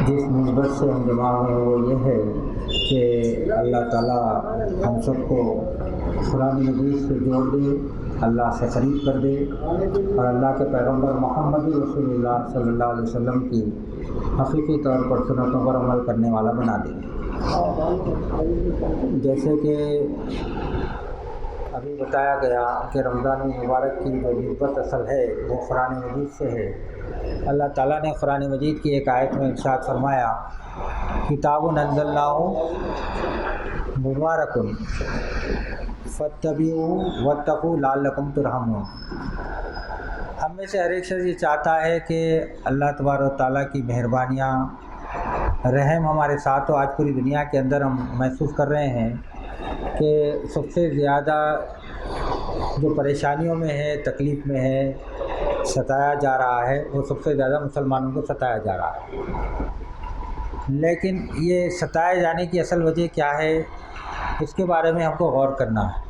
جس مثبت سے ہم جمع ہوئے وہ یہ ہے کہ اللہ تعالیٰ ہم سب کو قرآن مجید سے جوڑ دے، اللہ سے قریب کر دے اور اللہ کے پیغمبر محمد رسول اللہ صلی اللہ علیہ وسلم کی حقیقی طور پر سنتوں پر عمل کرنے والا بنا دے۔ جیسے کہ ابھی بتایا گیا کہ رمضان المبارک کی جو نسبت اصل ہے وہ قرآن مجید سے ہے۔ اللہ تعالیٰ نے قرآن مجید کی ایک آیت میں ارشاد فرمایا، کتاب انزلناہ مبارک فاتبعوہ واتقوا لعلکم ترحمون۔ ہم میں سے ہر ایک شخص یہ چاہتا ہے کہ اللہ تبارک و تعالیٰ کی مہربانیاں، رحم ہمارے ساتھ ہو۔ آج پوری دنیا کے اندر ہم محسوس کر رہے ہیں کہ سب سے زیادہ جو پریشانیوں میں ہے، تکلیف میں ہے، ستایا جا رہا ہے، وہ سب سے زیادہ مسلمانوں کو ستایا جا رہا ہے۔ لیکن یہ ستائے جانے کی اصل وجہ کیا ہے، اس کے بارے میں ہم کو غور کرنا ہے۔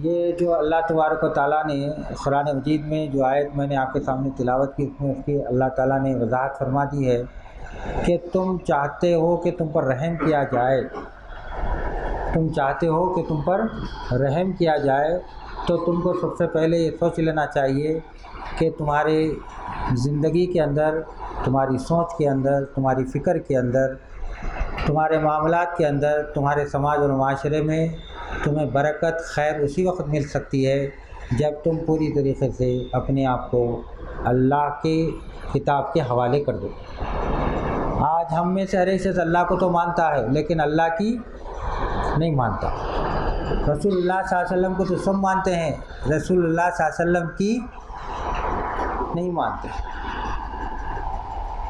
یہ جو اللہ تبارک و تعالیٰ نے قرآن مجید میں جو آیت میں نے آپ کے سامنے تلاوت کی، اس میں اس کی اللہ تعالیٰ نے وضاحت فرما دی ہے کہ تم چاہتے ہو کہ تم پر رحم کیا جائے، تم چاہتے ہو کہ تم پر رحم کیا جائے، تو تم کو سب سے پہلے یہ سوچ لینا چاہیے کہ تمہاری زندگی کے اندر، تمہاری سوچ کے اندر، تمہاری فکر کے اندر، تمہارے معاملات کے اندر، تمہارے سماج اور معاشرے میں تمہیں برکت، خیر اسی وقت مل سکتی ہے جب تم پوری طریقے سے اپنے آپ کو اللہ کی کتاب کے حوالے کر دو۔ آج ہم میں سے ہر ایک شخص اللہ کو تو مانتا ہے لیکن اللہ کی نہیں مانتا۔ رسول اللہ صلی اللہ علیہ وسلم کو تو سب مانتے ہیں، رسول اللہ صلی اللہ علیہ وسلم کی نہیں مانتے۔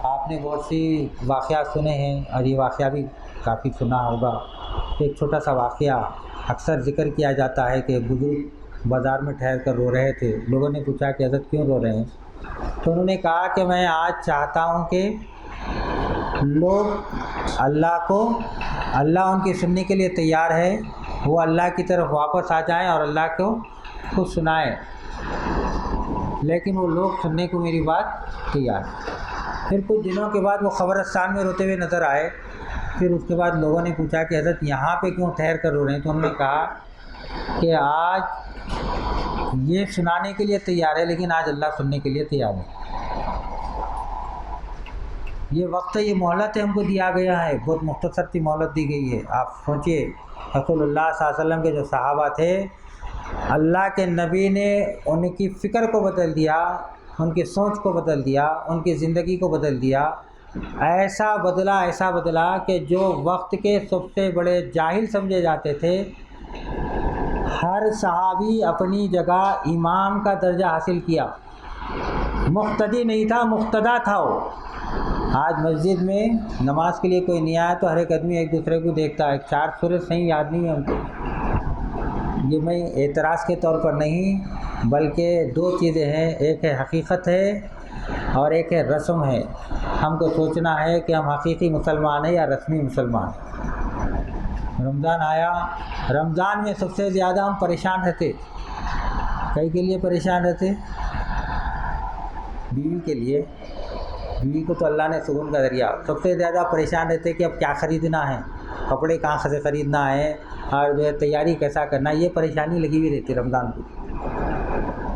آپ نے بہت سی واقعات سنے ہیں اور یہ واقعہ بھی کافی سنا ہوگا۔ ایک چھوٹا سا واقعہ اکثر ذکر کیا جاتا ہے کہ بزرگ بازار میں ٹھہر کر رو رہے تھے۔ لوگوں نے پوچھا کہ حضرت کیوں رو رہے ہیں؟ تو انہوں نے کہا کہ میں آج چاہتا ہوں کہ لوگ اللہ ان کی سننے کے لیے تیار ہے، وہ اللہ کی طرف واپس آ جائیں اور اللہ کو سنائیں، لیکن وہ لوگ سننے کو میری بات تیار ہیں۔ پھر کچھ دنوں کے بعد وہ قبرستان میں روتے ہوئے نظر آئے۔ پھر اس کے بعد لوگوں نے پوچھا کہ حضرت یہاں پہ کیوں ٹھہر کر رو رہے ہیں؟ تو انہوں نے کہا کہ آج یہ سنانے کے لیے تیار ہے لیکن آج اللہ سننے کے لیے تیار ہے۔ یہ وقت ہے، یہ مہلت ہم کو دیا گیا ہے، بہت مختصر سی مہلت دی گئی ہے۔ آپ سوچئے، رسول اللہ صلی اللہ علیہ وسلم کے جو صحابہ تھے، اللہ کے نبی نے ان کی فکر کو بدل دیا، ان کی سوچ کو بدل دیا، ان کی زندگی کو بدل دیا۔ ایسا بدلا کہ جو وقت کے سب سے بڑے جاہل سمجھے جاتے تھے، ہر صحابی اپنی جگہ امام کا درجہ حاصل کیا۔ مقتدی نہیں تھا، مقتدا تھا وہ۔ آج مسجد میں نماز کے لیے کوئی نہیں آیا تو ہر ایک آدمی ایک دوسرے کو دیکھتا ہے، 4 سورج صحیح یاد نہیں ہے ہم کو۔ یہ میں اعتراض کے طور پر نہیں، بلکہ 2 چیزیں ہیں، ایک ہے حقیقت ہے اور ایک ہے رسم ہے۔ ہم کو سوچنا ہے کہ ہم حقیقی مسلمان ہیں یا رسمی مسلمان ہیں۔ رمضان آیا، رمضان میں سب سے زیادہ ہم پریشان رہتے۔ کئی کے لیے پریشان رہتے؟ بیوی کے لیے۔ بیوی کو تو اللہ نے سکون کا ذریعہ۔ سب سے زیادہ پریشان رہتے کہ اب کیا خریدنا ہے، کپڑے کہاں سے خریدنا ہے، اور جو ہے تیاری کیسا کرنا ہے، یہ پریشانی لگی ہوئی رہتی رمضان کو۔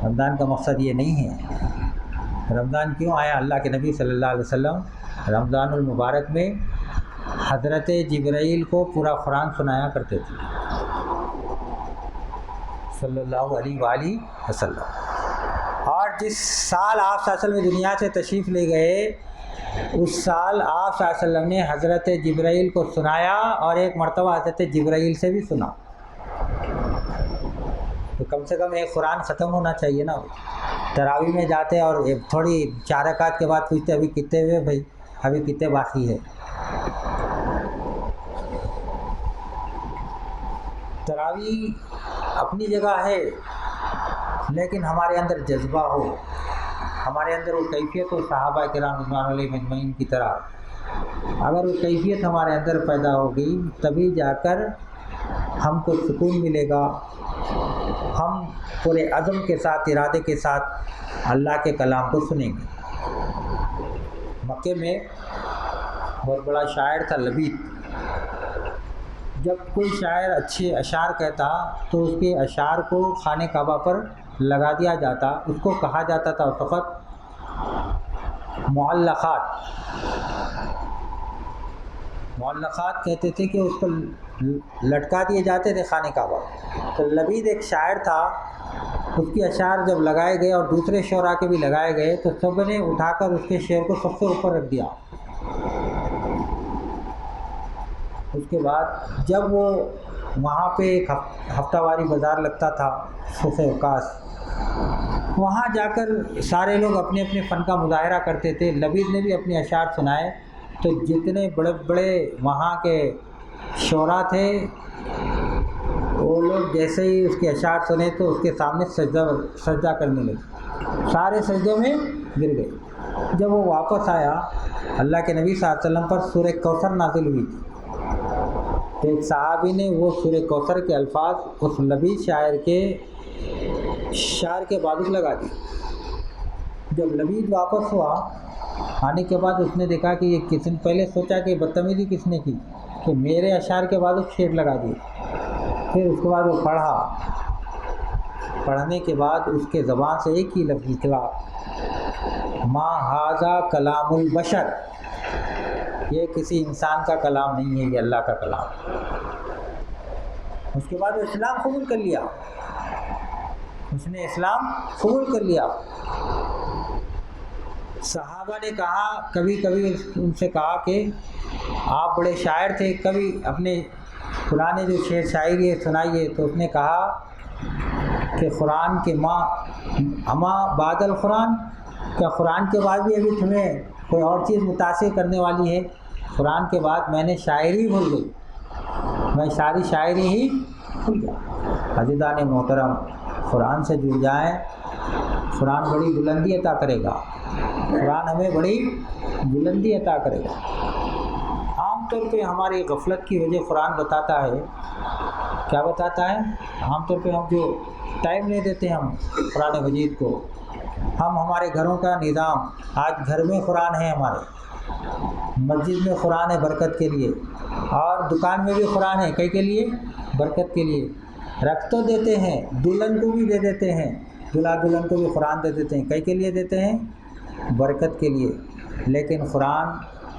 رمضان کا مقصد یہ نہیں ہے۔ رمضان کیوں آیا؟ اللہ کے نبی صلی اللہ علیہ وسلم رمضان المبارک میں حضرت جبرائیل کو پورا قرآن سنایا کرتے تھے، صلی اللہ علیہ وآلہ وسلم۔ اور جس سال آپ صلی اللہ علیہ وسلم دنیا سے تشریف لے گئے، اس سال آپ صلی اللہ علیہ وسلم نے حضرت جبرائیل کو سنایا اور ایک مرتبہ حضرت جبرائیل سے بھی سنا۔ تو کم سے کم ایک قرآن ختم ہونا چاہیے نا۔ تراویح میں جاتے اور تھوڑی 4 رکعت کے بعد پوچھتے ابھی کتنے ہوئے بھائی، ابھی کتنے باقی ہے۔ تراویح اپنی جگہ ہے، لیکن ہمارے اندر جذبہ ہو، ہمارے اندر وہ کیفیت ہو صحابہ کرام رضوان علیہم اجمعین کی طرح۔ اگر وہ کیفیت ہمارے اندر پیدا ہوگی تبھی جا کر ہم کو سکون ملے گا، ہم پورے عزم کے ساتھ، ارادے کے ساتھ اللہ کے کلام کو سنیں گے۔ مکے میں بہت بڑا شاعر تھا لبید۔ جب کوئی شاعر اچھے اشعار کہتا تو اس کے اشعار کو خانہ کعبہ پر لگا دیا جاتا، اس کو کہا جاتا تھا اس وقت معلقات۔ معلقات کہتے تھے کہ اس کو لٹکا دیے جاتے تھے خانہ کعبہ۔ تو لبید ایک شاعر تھا، اس کے اشعار جب لگائے گئے اور دوسرے شعراء کے بھی لگائے گئے تو سب نے اٹھا کر اس کے شعر کو سب سے اوپر رکھ دیا۔ اس کے بعد جب وہ وہاں پہ ایک ہفتہ واری بازار لگتا تھا صوف عکاس، وہاں جا کر سارے لوگ اپنے اپنے فن کا مظاہرہ کرتے تھے۔ لبید نے بھی اپنے اشعار سنائے تو جتنے بڑے بڑے وہاں کے شعراء تھے وہ لوگ جیسے ہی اس کے اشعار سنے تو اس کے سامنے سجدہ کرنے لگے، سارے سجدوں میں گر گئے۔ جب وہ واپس آیا، اللہ کے نبی صلی اللہ علیہ وسلم پر سورہ کوثر نازل ہوئی تھی، تو ایک صحابی نے وہ سورہ کوثر کے الفاظ اس لبید شاعر کے شعر کے بعد لگا دی۔ جب لبید واپس ہوا، آنے کے بعد اس نے دیکھا کہ یہ کس نے، پہلے سوچا کہ بدتمیزی کس نے کی کہ میرے اشعار کے بعد شعر لگا دیے۔ پھر اس کے بعد وہ پڑھنے کے بعد اس کے زبان سے ایک ہی لفظ نکلا، ما ھذا کلام البشر، یہ کسی انسان کا کلام نہیں ہے، یہ اللہ کا کلام۔ اس کے بعد وہ اسلام قبول کر لیا، اس نے اسلام قبول کر لیا۔ صحابہ نے کہا، کبھی کبھی ان سے کہا کہ آپ بڑے شاعر تھے، کبھی اپنے پرانے جو شعر شاعری سنائیے۔ تو اس نے کہا کہ قرآن کے اما بعد القرآن، کیا قرآن کے بعد بھی ابھی تمہیں کوئی اور چیز متاثر کرنے والی ہے؟ قرآن کے بعد میں نے شاعری بھول گئی، میں ساری شاعری ہی بھول گیا۔ عزیزان محترم، قرآن سے جڑ جائیں، قرآن بڑی بلندی عطا کرے گا، قرآن ہمیں بڑی بلندی عطا کرے گا۔ عام طور پہ ہماری غفلت کی وجہ قرآن بتاتا ہے، کیا بتاتا ہے؟ عام طور پہ ہم جو ٹائم نہیں دیتے ہم قرآن مجید کو، ہم ہمارے گھروں کا نظام، آج گھر میں قرآن ہے، ہمارے مسجد میں قرآن ہے برکت کے لیے، اور دکان میں بھی قرآن ہے، کئی کے لیے؟ برکت کے لیے۔ رکھ تو دیتے ہیں، دلہن کو بھی دے دیتے ہیں، دلہا دلہن کو بھی قرآن دے دیتے ہیں، کئی کے لیے دیتے ہیں؟ برکت کے لیے۔ لیکن قرآن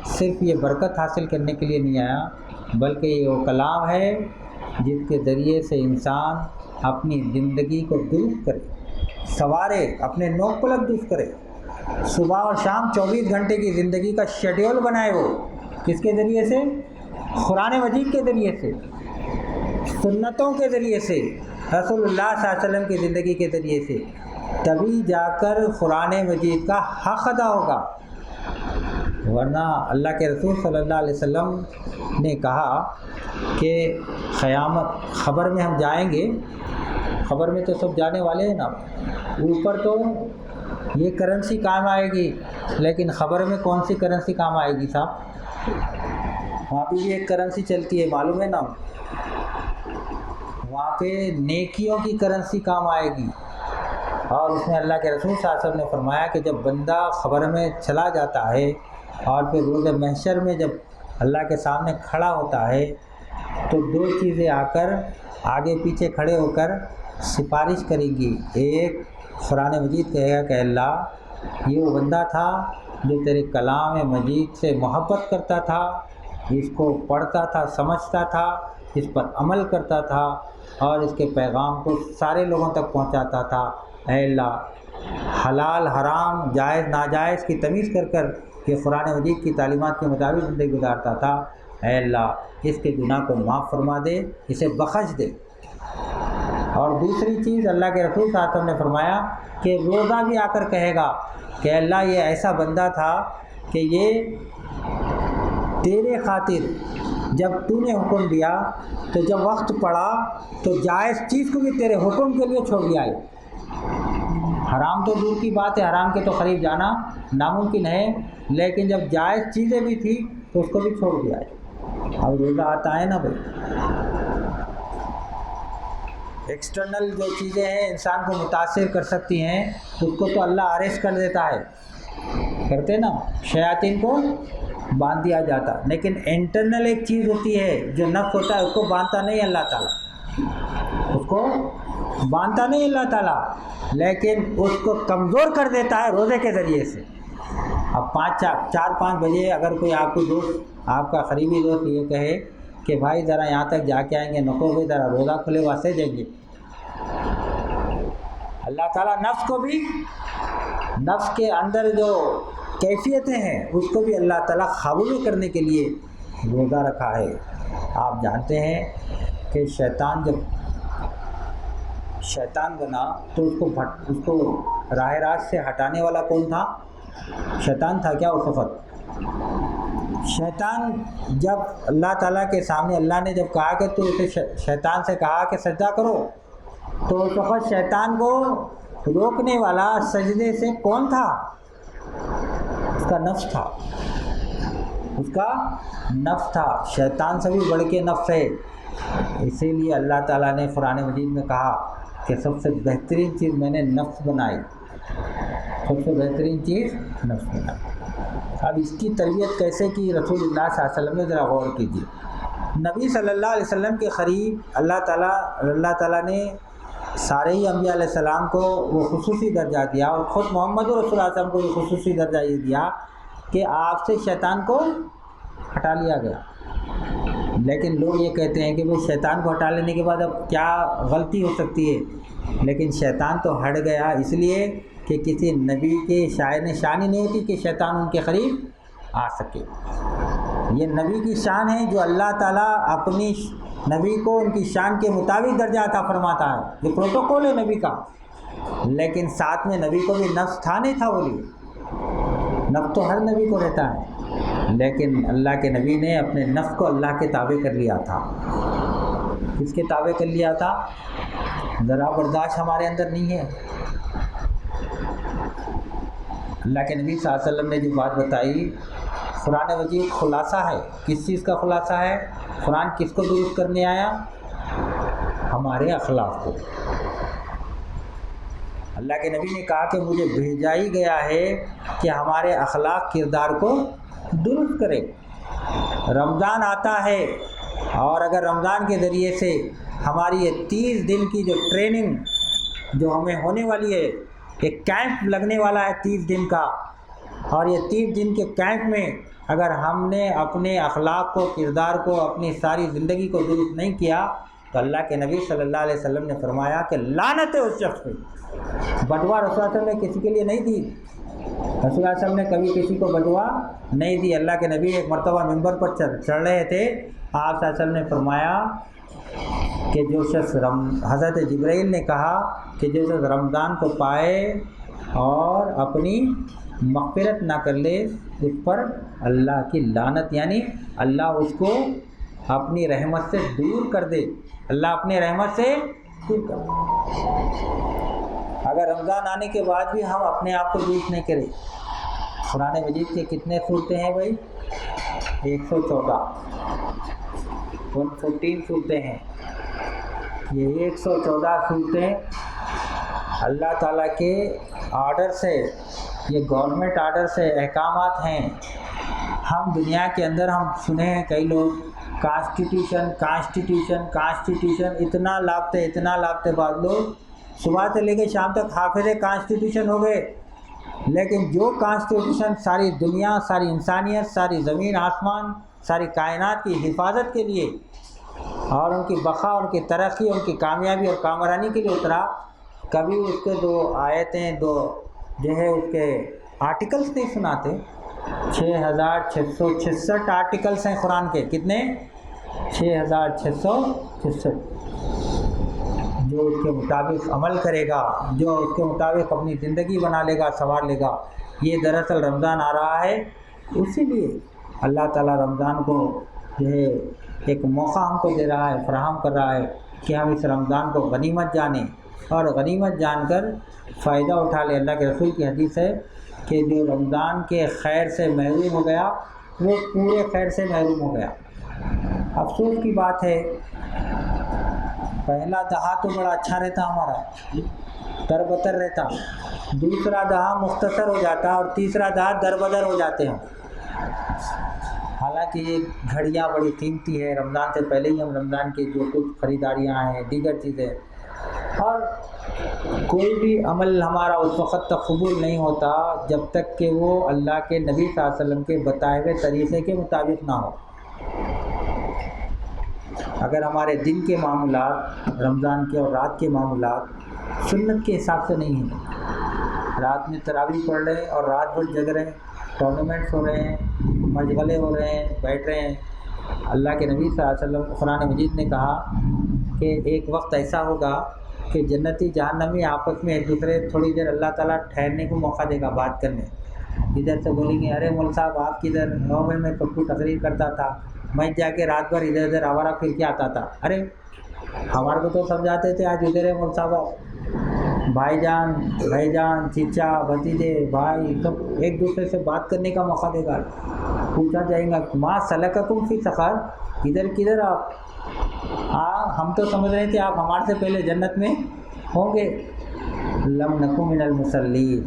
صرف یہ برکت حاصل کرنے کے لیے نہیں آیا، بلکہ یہ وہ کلام ہے جس کے ذریعے سے انسان اپنی زندگی کو درست کرے، سوارے، اپنے نوک پلک درست کرے، صبح اور شام 24 گھنٹے کی زندگی کا شیڈیول بنائے۔ وہ کس کے ذریعے سے؟ قرآن مجید کے ذریعے سے، سنتوں کے ذریعے سے، رسول اللہ صلی اللہ علیہ وسلم کی زندگی کے ذریعے سے، تبھی جا کر قرآن مجید کا حق ادا ہوگا۔ ورنہ اللہ کے رسول صلی اللہ علیہ وسلم نے کہا کہ قیامت، خبر میں ہم جائیں گے، خبر میں تو سب جانے والے ہیں نا، اوپر تو یہ کرنسی کام آئے گی، لیکن خبر میں کون سی کرنسی کام آئے گی صاحب؟ وہاں پہ بھی ایک کرنسی چلتی ہے، معلوم ہے نا، وہاں پہ نیکیوں کی کرنسی کام آئے گی۔ اور اس میں اللہ کے رسول صلی اللہ علیہ وسلم نے فرمایا کہ جب بندہ خبر میں چلا جاتا ہے اور پھر روز محشر میں جب اللہ کے سامنے کھڑا ہوتا ہے تو دو چیزیں آ کر آگے پیچھے کھڑے ہو کر سفارش کرے گی۔ ایک، قرآن مجید کہے گا کہ اللہ، یہ وہ بندہ تھا جو تیرے کلام مجید سے محبت کرتا تھا، اس کو پڑھتا تھا، سمجھتا تھا، اس پر عمل کرتا تھا اور اس کے پیغام کو سارے لوگوں تک پہنچاتا تھا۔ اے اللہ، حلال حرام جائز ناجائز کی تمیز کر کر یہ قرآن مجید کی تعلیمات کے مطابق زندگی گزارتا تھا۔ اے اللہ، اس کے گناہ کو معاف فرما دے، اسے بخش دے۔ اور دوسری چیز اللہ کے رسول صلی اللہ علیہ وسلم نے فرمایا کہ روزہ بھی آ کر کہے گا کہ اللہ، یہ ایسا بندہ تھا کہ یہ تیرے خاطر جب تو نے حکم دیا تو جب وقت پڑا تو جائز چیز کو بھی تیرے حکم کے لیے چھوڑ دیا ہے۔ حرام تو دور کی بات ہے، حرام کے تو قریب جانا ناممکن ہے، لیکن جب جائز چیزیں بھی تھی تو اس کو بھی چھوڑ دیا ہے۔ اب روزہ آتا ہے نا بھائی، ایکسٹرنل جو چیزیں ہیں انسان کو متاثر کر سکتی ہیں، اس کو تو اللہ اریسٹ کر دیتا ہے، کرتے نا, شیاطین کو باندھ دیا جاتا. لیکن انٹرنل ایک چیز ہوتی ہے جو نفس ہوتا ہے, اس کو باندھتا نہیں اللہ تعالیٰ, اس کو باندھتا نہیں اللہ تعالیٰ, لیکن اس کو کمزور کر دیتا ہے روزے کے ذریعے سے. اب 4-5 بجے اگر کوئی آپ کو دوست, آپ کا قریبی دوست یہ کہے کہ بھائی ذرا یہاں تک جا کے آئیں گے, نکو بھی ذرا روزہ کھلے واسطے دیں گے. اللہ تعالیٰ نفس کو بھی, نفس کے اندر جو کیفیتیں ہیں اس کو بھی اللہ تعالیٰ قابو کرنے کے لیے روزہ رکھا ہے. آپ جانتے ہیں کہ شیطان جب شیطان بنا تو اس کو راہ راست سے ہٹانے والا کون تھا؟ شیطان تھا کیا اس وقت؟ شیطان جب اللہ تعالیٰ کے سامنے اللہ نے جب کہا کہ تو اسے شیطان سے کہا کہ سجدہ کرو, تو اس وقت شیطان کو روکنے والا سجدے سے کون تھا؟ اس کا نفس تھا, اس کا نفس تھا. شیطان سے بھی بڑھ کے نفس ہے. اسی لیے اللہ تعالیٰ نے قرآن مجید میں کہا کہ سب سے بہترین چیز میں نے نفس بنائی, سب سے بہترین چیز نفس بنائی. اب اس کی تربیت کیسے کی رسول اللہ صلی اللہ علیہ وسلم نے, ذرا غور کیجیے. نبی صلی اللہ علیہ وسلم کے قریب اللہ تعالیٰ نے سارے ہی انبیاء علیہ السلام کو وہ خصوصی درجہ دیا, اور خود محمد رسول اللہ صلی اللہ علیہ وسلم کو یہ خصوصی درجہ یہ دیا کہ آپ سے شیطان کو ہٹا لیا گیا. لیکن لوگ یہ کہتے ہیں کہ وہ شیطان کو ہٹا لینے کے بعد اب کیا غلطی ہو سکتی ہے, لیکن شیطان تو ہٹ گیا اس لیے کہ کسی نبی کے شاعر نے شان ہی نہیں ہوتی کہ شیطان ان کے قریب آ سکے. یہ نبی کی شان ہے جو اللہ تعالیٰ اپنی نبی کو ان کی شان کے مطابق درجہ عطا فرماتا ہے. یہ پروٹوکول ہے نبی کا, لیکن ساتھ میں نبی کو بھی نفس تھا نہیں تھا. بولیے, نفس تو ہر نبی کو رہتا ہے, لیکن اللہ کے نبی نے اپنے نفس کو اللہ کے تابع کر لیا تھا. کس کے تابع کر لیا تھا؟ ذرا برداشت ہمارے اندر نہیں ہے. اللہ کے نبی صلی اللہ علیہ وسلم نے جو بات بتائی, قرآن مجید خلاصہ ہے. کس چیز کا خلاصہ ہے؟ قرآن کس کو درست کرنے آیا؟ ہمارے اخلاق کو. اللہ کے نبی نے کہا کہ مجھے بھیجا ہی گیا ہے کہ ہمارے اخلاق کردار کو درست کرے. رمضان آتا ہے, اور اگر رمضان کے ذریعے سے ہماری یہ 30 دن کی جو ٹریننگ جو ہمیں ہونے والی ہے, ایک کیمپ لگنے والا ہے 30 دن کا, اور یہ 30 دن کے کیمپ میں اگر ہم نے اپنے اخلاق کو, کردار کو, اپنی ساری زندگی کو درست نہیں کیا تو اللہ کے نبی صلی اللہ علیہ وسلم نے فرمایا کہ لعنت ہے اس شخص پہ. بدوا رسول اللہ صلی اللہ علیہ وسلم نے کسی کے لیے نہیں دی. رسول اللہ صلی اللہ علیہ وسلم نے کبھی کسی کو بدوا نہیں دی. اللہ کے نبی ایک مرتبہ ممبر پر چڑھ رہے تھے, آپ صلی اللہ علیہ وسلم نے فرمایا کہ جو شخص حضرت جبرائیل نے کہا کہ جو شخص رمضان کو پائے اور اپنی مغفرت نہ کر لے, اس پر اللہ کی لعنت, یعنی اللہ اس کو اپنی رحمت سے دور کر دے. اللہ اپنی رحمت سے دور کر دے. اگر رمضان آنے کے بعد بھی ہم اپنے آپ کو درست نہیں کریں. قرآن مجید کے کتنے صورتیں ہیں بھائی؟ 114 صورتیں ہیں. یہ 114 صورتیں اللہ تعالیٰ کے آرڈر سے, یہ گورنمنٹ آرڈر سے احکامات ہیں. ہم دنیا کے اندر ہم سنے ہیں کئی لوگ کانسٹیٹیوشن اتنا لاپتے بعض لوگ صبح سے لے کے شام تک حافظ کانسٹیٹیوشن ہو گئے, لیکن جو کانسٹیٹیوشن ساری دنیا, ساری انسانیت, ساری زمین آسمان, ساری کائنات کی حفاظت کے لیے اور ان کی بقا, ان کی ترقی, ان کی کامیابی اور کامرانی کے لیے اترا, کبھی اس کے 2 آیتیں, 2 جو ہے اس کے آرٹیکلس نہیں سناتے. 6666 آرٹیکلس ہیں قرآن کے. کتنے؟ 6666. جو اس کے مطابق عمل کرے گا, جو اس کے مطابق اپنی زندگی بنا لے گا, سنوار لے گا. یہ دراصل رمضان آ رہا ہے, اسی لیے اللہ تعالیٰ رمضان کو جو ہے ایک موقع ہم کو دے رہا ہے, فراہم کر رہا ہے کہ ہم اس رمضان کو غنیمت جانیں اور غنیمت جان کر فائدہ اٹھا لیں. اللہ کے رسول کی حدیث ہے کہ جو رمضان کے خیر سے محروم ہو گیا وہ پورے خیر سے محروم ہو گیا. افسوس کی بات ہے, پہلا دہا تو بڑا اچھا رہتا, ہمارا تر بتر رہتا, دوسرا دہا مختصر ہو جاتا اور تیسرا دہا دربدر ہو جاتے ہیں۔ حالانکہ یہ گھڑیاں بڑی قیمتی ہے، رمضان سے پہلے ہی ہم رمضان کی جو کچھ خریداریاں ہیں، دیگر چیزیں، اور کوئی بھی عمل ہمارا اس وقت تک قبول نہیں ہوتا جب تک کہ وہ اللہ کے نبی صلی اللہ علیہ وسلم کے بتائے ہوئے طریقے کے مطابق نہ ہو۔ اگر ہمارے دن کے معاملات، رمضان کے اور رات کے معاملات سنت کے حساب سے نہیں ہیں، رات میں تراویح پڑھ رہے ہیں اور رات بھر جگ رہے ہیں، ٹورنامنٹس ہو رہے ہیں، مشغلے ہو رہے ہیں، بیٹھ رہے ہیں، اللہ کے نبی صلی اللہ علیہ وسلم قرآن مجید نے کہا کہ ایک وقت ایسا ہوگا کہ جنتی جہنمی آپس میں ایک دوسرے تھوڑی دیر اللہ تعالیٰ ٹھہرنے کو موقع دے گا، بات کرنے۔ ادھر سے بولیں گے ارے مول صاحب آپ کدھر؟ نو بھائی میں سب کو تقریر کرتا تھا، میں جا کے رات بھر ادھر ادھر آوارہ پھر کے آتا تھا۔ ارے ہمارے کو تو سمجھاتے تھے آج ادھر ہے مول صاحب، بھائی جان چچا بھتیجے بھائی سب ایک دوسرے سے بات کرنے کا موقع دے گا۔ پوچھا جائے گا ما سلککم فی سقر، ادھر کدھر آپ؟ ہم تو سمجھ رہے تھے آپ ہمارے سے پہلے جنت میں ہوں گے۔ لم نکن من المصلین،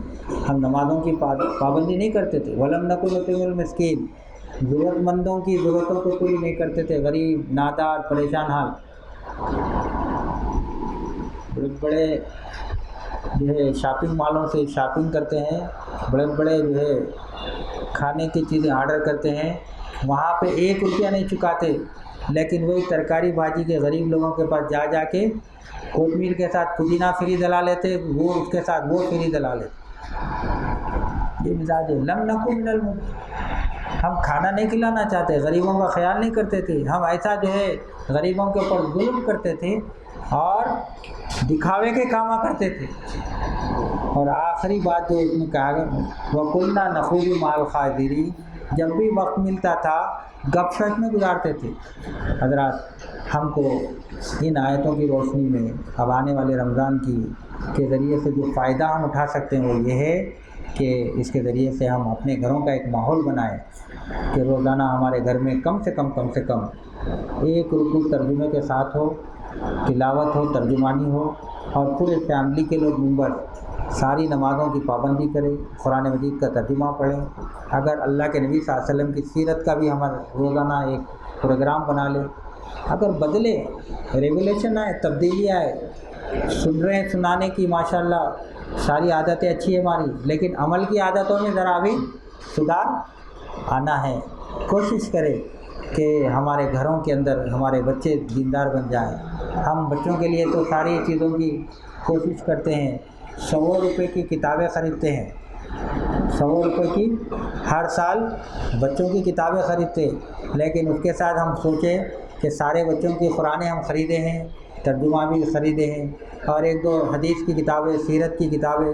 ہم نمازوں کی پابندی نہیں کرتے تھے۔ ولم نکن نطعم المسکین، ضرورت مندوں کی ضرورتوں کو پوری نہیں کرتے تھے، غریب نادار پریشان حال۔ بڑے بڑے جو ہے شاپنگ مالوں سے شاپنگ کرتے ہیں، بڑے بڑے جو ہے کھانے کی چیزیں آرڈر کرتے ہیں، وہاں پہ 1 روپیہ نہیں چکاتے، لیکن وہی ترکاری بھاجی کے غریب لوگوں کے پاس جا کے کوتمیر کے ساتھ پودینہ فری دلا لیتے، وہ اس کے ساتھ وہ فری دلا لیتے۔ یہ مزاج ہے۔ لم نکن من ہم کھانا نہیں کھلانا چاہتے، غریبوں کا خیال نہیں کرتے تھے، ہم ایسا جو ہے غریبوں کے اوپر ظلم کرتے تھے اور دکھاوے کے کام کرتے تھے۔ اور آخری بات جو اس میں کہا گیا وَقُلْنَا نَخُوضُ مَعَ الْخَائِضِينَ، جب بھی وقت ملتا تھا گپ شپ میں گزارتے تھے۔ حضرات ہم کو ان آیتوں کی روشنی میں اب آنے والے رمضان کے ذریعے سے جو فائدہ ہم اٹھا سکتے ہیں وہ یہ ہے کہ اس کے ذریعے سے ہم اپنے گھروں کا ایک ماحول بنائیں کہ روزانہ ہمارے گھر میں کم سے کم 1 رکوع ترجمے کے ساتھ ہو، تلاوت ہو، ترجمانی ہو، اور پورے فیملی کے لوگ ممبر ساری نمازوں کی پابندی کریں، قرآن مجید کا ترجمہ پڑھیں۔ اگر اللہ کے نبی صلی اللہ علیہ وسلم کی سیرت کا بھی ہمارا روزانہ ایک پروگرام بنا لیں، اگر بدلے ریگولیشن آئے، تبدیلی آئے، سن رہے ہیں سنانے کی ماشاءاللہ ساری عادتیں اچھی ہیں ہماری، لیکن عمل کی عادتوں میں ذرا بھی سدھار آنا ہے۔ کوشش کریں کہ ہمارے گھروں کے اندر ہمارے بچے دیندار بن جائیں۔ ہم بچوں کے لیے تو ساری چیزوں کی کوشش کرتے ہیں، 100 روپے کی کتابیں خریدتے ہیں، 100 روپے کی ہر سال بچوں کی کتابیں خریدتے، لیکن اس کے ساتھ ہم سوچیں کہ سارے بچوں کی قرآنیں ہم خریدے ہیں، ترجمہ بھی خریدے ہیں، اور 1-2 حدیث کی کتابیں، سیرت کی کتابیں۔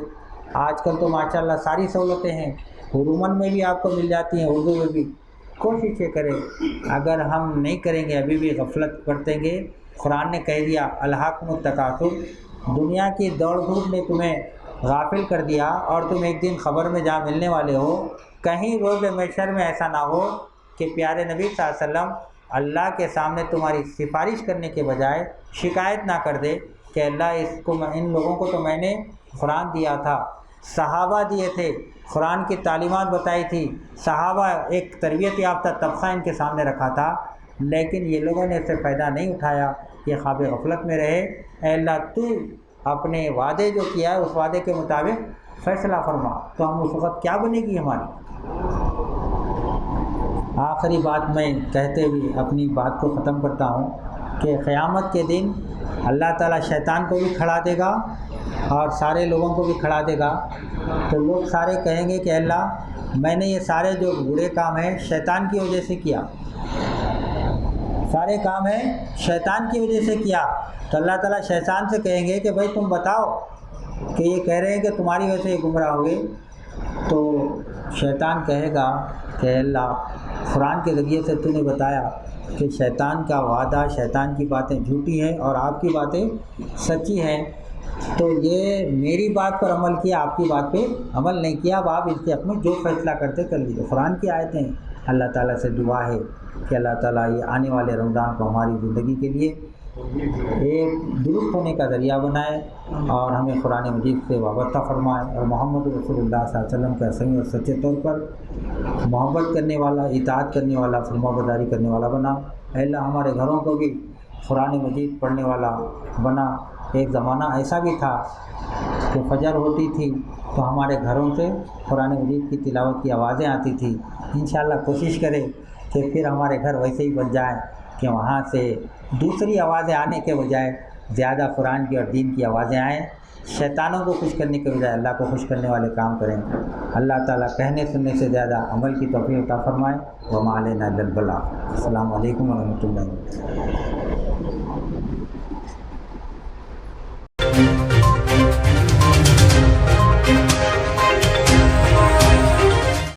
آج کل تو ماشاءاللہ ساری سہولتیں ہیں، رومن میں بھی آپ کو مل جاتی ہیں، اردو میں بھی۔ کوشش یہ کریں، اگر ہم نہیں کریں گے ابھی بھی غفلت برتیں گے۔ قرآن نے کہہ دیا الہاکم التکاثر، دنیا کی دوڑ دھوپ نے تمہیں غافل کر دیا، اور تم ایک دن خبر میں جا ملنے والے ہو۔ کہیں روز محشر میں ایسا نہ ہو کہ پیارے نبی صلی اللہ علیہ وسلم اللہ کے سامنے تمہاری سفارش کرنے کے بجائے شکایت نہ کر دے کہ اللہ ان لوگوں کو تو میں نے قرآن دیا تھا، صحابہ دیے تھے، قرآن کی تعلیمات بتائی تھی، صحابہ ایک تربیت یافتہ طبقہ ان کے سامنے رکھا تھا، لیکن یہ لوگوں نے اس سے فائدہ نہیں اٹھایا، یہ خواب غفلت میں رہے۔ اے اللہ تو اپنے وعدے جو کیا ہے اس وعدے کے مطابق فیصلہ فرما، تو ہم اس وقت کیا بنے گی ہماری۔ آخری بات میں کہتے ہوئے اپنی بات کو ختم کرتا ہوں کہ قیامت کے دن اللہ تعالیٰ شیطان کو بھی کھڑا دے گا اور سارے لوگوں کو بھی کھڑا دے گا، تو لوگ سارے کہیں گے کہ اللہ میں نے یہ سارے جو برے کام ہیں شیطان کی وجہ سے کیا، سارے کام ہیں شیطان کی وجہ سے کیا۔ تو اللہ تعالیٰ شیطان سے کہیں گے کہ بھائی تم بتاؤ کہ یہ کہہ رہے ہیں کہ تمہاری وجہ سے یہ گمراہ ہوئے۔ تو شیطان کہے گا کہ اللہ قرآن کے ذریعے سے تو نے بتایا کہ شیطان کا وعدہ، شیطان کی باتیں جھوٹی ہیں اور آپ کی باتیں سچی ہیں، تو یہ میری بات پر عمل کیا، آپ کی بات پہ عمل نہیں کیا، اب آپ اس کے حق میں جو فیصلہ کرتے کر لیجیے۔ قرآن کی آیتیں، اللہ تعالیٰ سے دعا ہے کہ اللہ تعالیٰ یہ آنے والے رمضان کو ہماری زندگی کے لیے ایک درست ہونے کا ذریعہ بنائے اور ہمیں قرآن مجید سے وابستہ فرمائے اور محمد رسول اللہ صلی اللہ علیہ وسلم کے صحیح اور سچے طور پر محبت کرنے والا، اطاعت کرنے والا، فرما برداری کرنے والا بنا۔ اے اللہ ہمارے گھروں کو بھی قرآن مجید پڑھنے والا بنا۔ ایک زمانہ ایسا بھی تھا کہ فجر ہوتی تھی تو ہمارے گھروں سے قرآن مجید کی تلاوت کی آوازیں آتی تھیں۔ انشاءاللہ کوشش کریں کہ پھر ہمارے گھر ویسے ہی بن جائیں کہ وہاں سے دوسری آوازیں آنے کے بجائے زیادہ قرآن کی اور دین کی آوازیں آئیں۔ شیطانوں کو خوش کرنے کے بجائے اللہ کو خوش کرنے والے کام کریں۔ اللہ تعالیٰ کہنے سننے سے زیادہ عمل کی توفیق عطا فرمائے۔ وما علینا الا البلاغ۔ السلام علیکم ورحمۃ اللہ۔